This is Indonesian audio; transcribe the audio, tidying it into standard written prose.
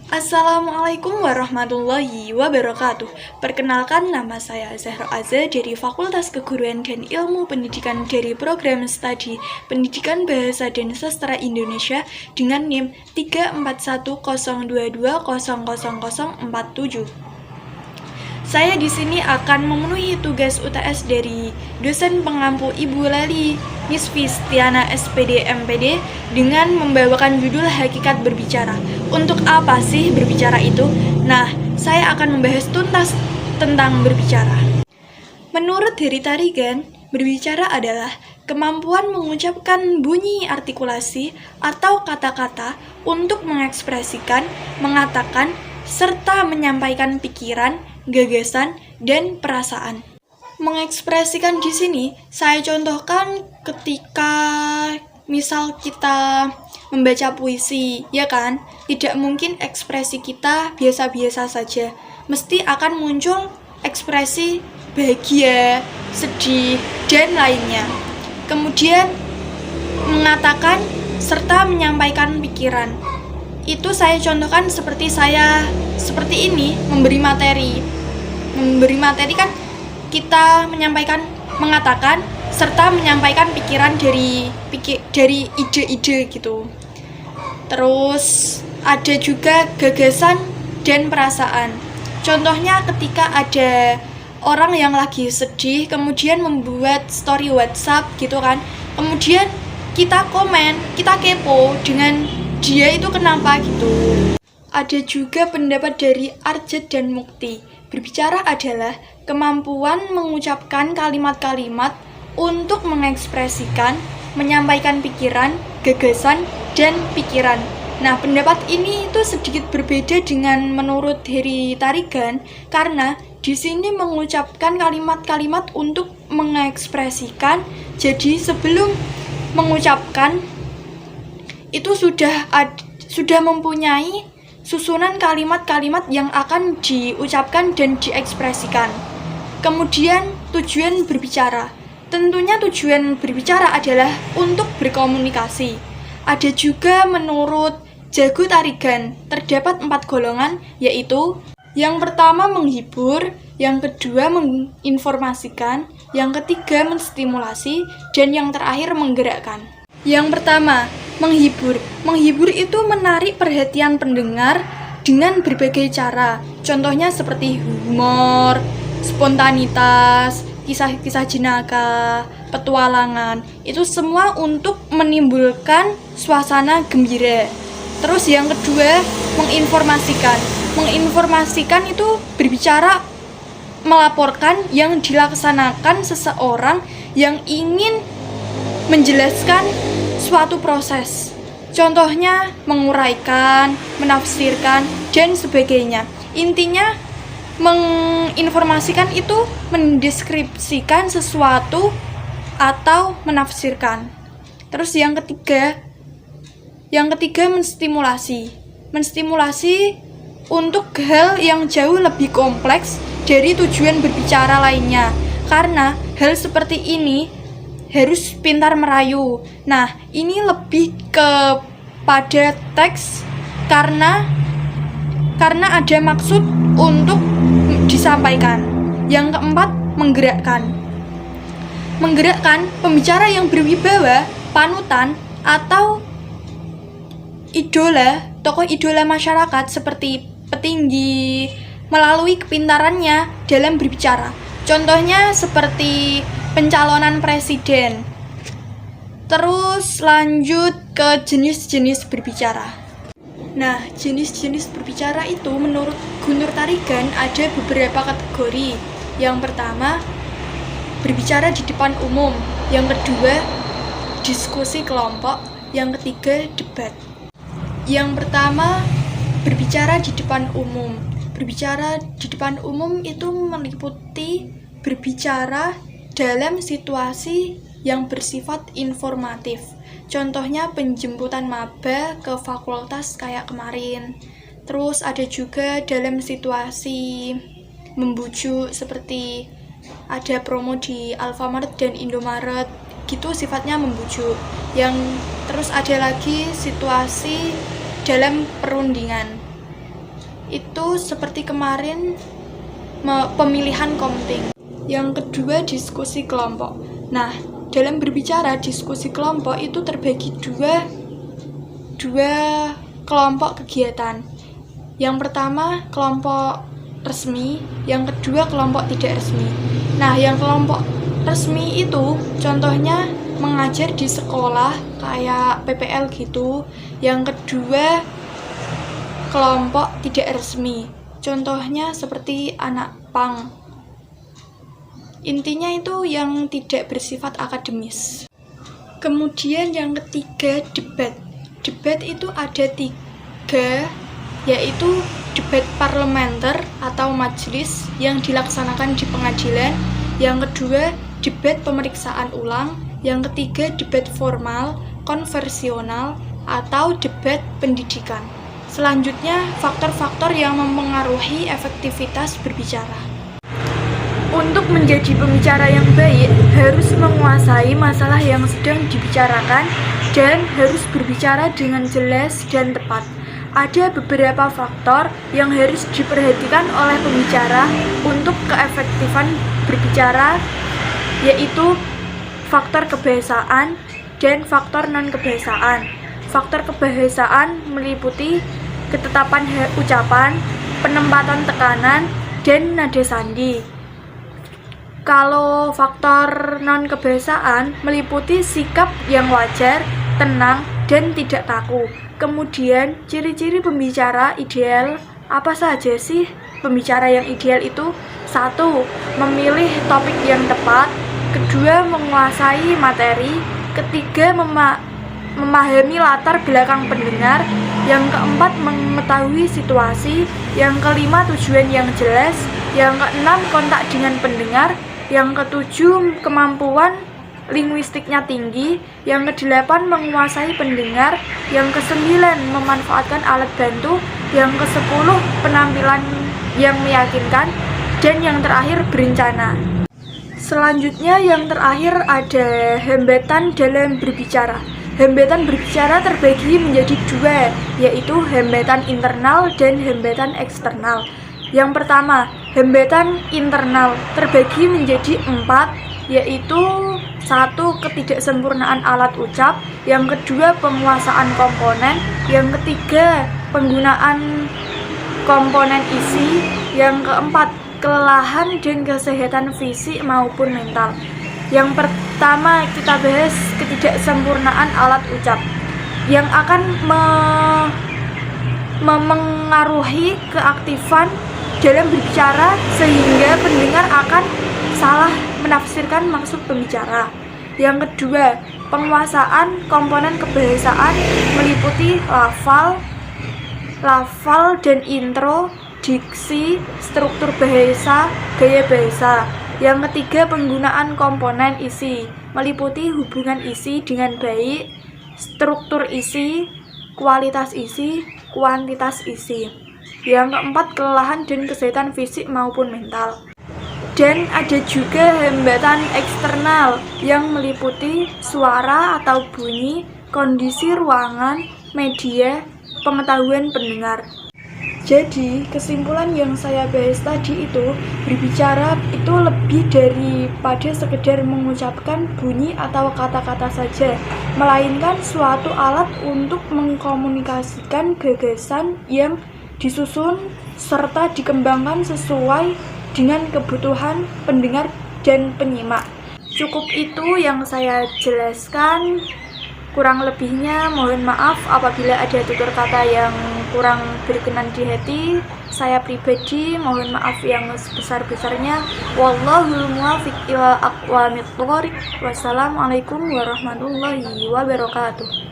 Assalamualaikum warahmatullahi wabarakatuh. Perkenalkan, nama saya Zahra Azza dari Fakultas Keguruan dan Ilmu Pendidikan dari Program Studi Pendidikan Bahasa dan Sastra Indonesia dengan NIM 34102200047. Saya di sini akan memenuhi tugas UTS dari dosen pengampu Ibu Leli Miss Fistiana SPD MPD dengan membawakan judul Hakikat Berbicara. Untuk apa sih berbicara itu? Nah, saya akan membahas tuntas tentang berbicara. Menurut Heri Tarigan, berbicara adalah kemampuan mengucapkan bunyi artikulasi atau kata-kata untuk mengekspresikan, mengatakan, serta menyampaikan pikiran, gagasan, dan perasaan. Mengekspresikan di sini saya contohkan ketika misal kita membaca puisi, ya kan? Tidak mungkin ekspresi kita biasa-biasa saja. Mesti akan muncul ekspresi bahagia, sedih, dan lainnya. Kemudian mengatakan serta menyampaikan pikiran. Itu saya contohkan seperti ini, memberi materi. Memberi materi kan kita mengatakan serta menyampaikan pikiran dari ide-ide gitu. Terus ada juga gagasan dan perasaan. Contohnya ketika ada orang yang lagi sedih kemudian membuat story WhatsApp gitu kan. Kemudian kita komen, kita kepo dengan dia itu kenapa gitu. Ada juga pendapat dari Arjad dan Mukti. Berbicara adalah kemampuan mengucapkan kalimat-kalimat untuk mengekspresikan, menyampaikan pikiran, gagasan, dan pikiran. Nah, pendapat ini itu sedikit berbeda dengan menurut Heri Tarigan karena di sini mengucapkan kalimat-kalimat untuk mengekspresikan. Jadi sebelum mengucapkan itu sudah mempunyai susunan kalimat-kalimat yang akan diucapkan dan diekspresikan. Kemudian tujuan berbicara. Tentunya tujuan berbicara adalah untuk berkomunikasi. Ada juga menurut Jago Tarigan terdapat 4 golongan, yaitu yang pertama menghibur, yang kedua menginformasikan, yang ketiga menstimulasi, dan yang terakhir menggerakkan. Yang pertama, menghibur. Menghibur itu menarik perhatian pendengar dengan berbagai cara. Contohnya seperti humor, spontanitas, kisah-kisah jenaka, petualangan. Itu semua untuk menimbulkan suasana gembira. Terus yang kedua, menginformasikan. Menginformasikan itu berbicara melaporkan yang dilaksanakan seseorang yang ingin menjelaskan suatu proses. Contohnya menguraikan, menafsirkan, dan sebagainya. Intinya menginformasikan itu mendeskripsikan sesuatu atau menafsirkan. Terus yang ketiga menstimulasi. Menstimulasi untuk hal yang jauh lebih kompleks dari tujuan berbicara lainnya. Karena hal seperti ini harus pintar merayu. Nah, ini lebih kepada teks karena ada maksud untuk disampaikan. Yang keempat, menggerakkan. Menggerakkan pembicara yang berwibawa, panutan, atau tokoh idola masyarakat seperti petinggi melalui kepintarannya dalam berbicara. Contohnya seperti pencalonan presiden. Terus lanjut ke jenis-jenis berbicara. Nah, jenis-jenis berbicara itu menurut Guntur Tarigan ada beberapa kategori. Yang pertama, berbicara di depan umum. Yang kedua, diskusi kelompok. Yang ketiga, debat. Yang pertama, berbicara di depan umum. Berbicara di depan umum itu meliputi berbicara dalam situasi yang bersifat informatif. Contohnya penjemputan maba ke fakultas kayak kemarin. Terus ada juga dalam situasi membujuk seperti ada promo di Alfamart dan Indomaret. Gitu sifatnya membujuk. Terus ada lagi situasi dalam perundingan. itu seperti kemarin pemilihan komting. Yang kedua, diskusi kelompok. Nah, dalam berbicara diskusi kelompok itu terbagi dua kelompok kegiatan. Yang pertama kelompok resmi, yang kedua kelompok tidak resmi. Nah, yang kelompok resmi itu contohnya mengajar di sekolah kayak PPL gitu. Yang kedua kelompok tidak resmi, contohnya seperti anak pang. Intinya itu yang tidak bersifat akademis. Kemudian yang ketiga, debat. Debat itu ada 3, yaitu debat parlementer atau majelis yang dilaksanakan di pengadilan. Yang kedua, debat pemeriksaan ulang. Yang ketiga, debat formal, konversional, atau debat pendidikan. Selanjutnya, faktor-faktor yang mempengaruhi efektivitas berbicara. Untuk menjadi pembicara yang baik, harus menguasai masalah yang sedang dibicarakan dan harus berbicara dengan jelas dan tepat. Ada beberapa faktor yang harus diperhatikan oleh pembicara untuk keefektifan berbicara, yaitu faktor kebahasaan dan faktor non-kebahasaan. Faktor kebahasaan meliputi ketetapan ucapan, penempatan tekanan, dan nada sandi. Kalau faktor non-kebahasaan meliputi sikap yang wajar, tenang, dan tidak kaku. Kemudian, ciri-ciri pembicara ideal apa saja sih? Pembicara yang ideal itu 1. Memilih topik yang tepat. 2. Menguasai materi. 3. Memahami latar belakang pendengar. Yang 4. Mengetahui situasi. Yang 5. Tujuan yang jelas. Yang 6. Kontak dengan pendengar. Yang 7. Kemampuan linguistiknya tinggi. Yang 8. Menguasai pendengar. Yang 9. Memanfaatkan alat bantu. Yang 10. Penampilan yang meyakinkan. Dan yang terakhir, berencana. Selanjutnya yang terakhir ada hambatan dalam berbicara. Hambatan berbicara terbagi menjadi 2, yaitu hambatan internal dan hambatan eksternal. Yang pertama, hambatan internal terbagi menjadi 4, yaitu 1. Ketidaksempurnaan alat ucap. Yang kedua, penguasaan komponen. Yang ketiga, penggunaan komponen isi. Yang keempat, kelelahan dan kesehatan fisik maupun mental. Yang pertama kita bahas ketidaksempurnaan alat ucap yang akan memengaruhi keaktifan dalam berbicara sehingga pendengar akan salah menafsirkan maksud pembicara. Yang kedua, penguasaan komponen kebahasaan meliputi lafal dan intro, diksi, struktur bahasa, gaya bahasa. Yang ketiga, penggunaan komponen isi meliputi hubungan isi dengan baik, struktur isi, kualitas isi, kuantitas isi. Yang keempat, kelelahan dan kesehatan fisik maupun mental. Dan ada juga hambatan eksternal yang meliputi suara atau bunyi, kondisi ruangan, media, pengetahuan pendengar. Jadi, kesimpulan yang saya bahas tadi itu, berbicara itu lebih daripada sekedar mengucapkan bunyi atau kata-kata saja, melainkan suatu alat untuk mengkomunikasikan gagasan yang disusun serta dikembangkan sesuai dengan kebutuhan pendengar dan penyimak. Cukup itu yang saya jelaskan. Kurang lebihnya mohon maaf apabila ada tutur kata yang kurang berkenan di hati. Saya pribadi mohon maaf yang sebesar-besarnya. Wallahul muwaffiq ila aqwamit thoriq. Wassalamualaikum warahmatullahi wabarakatuh.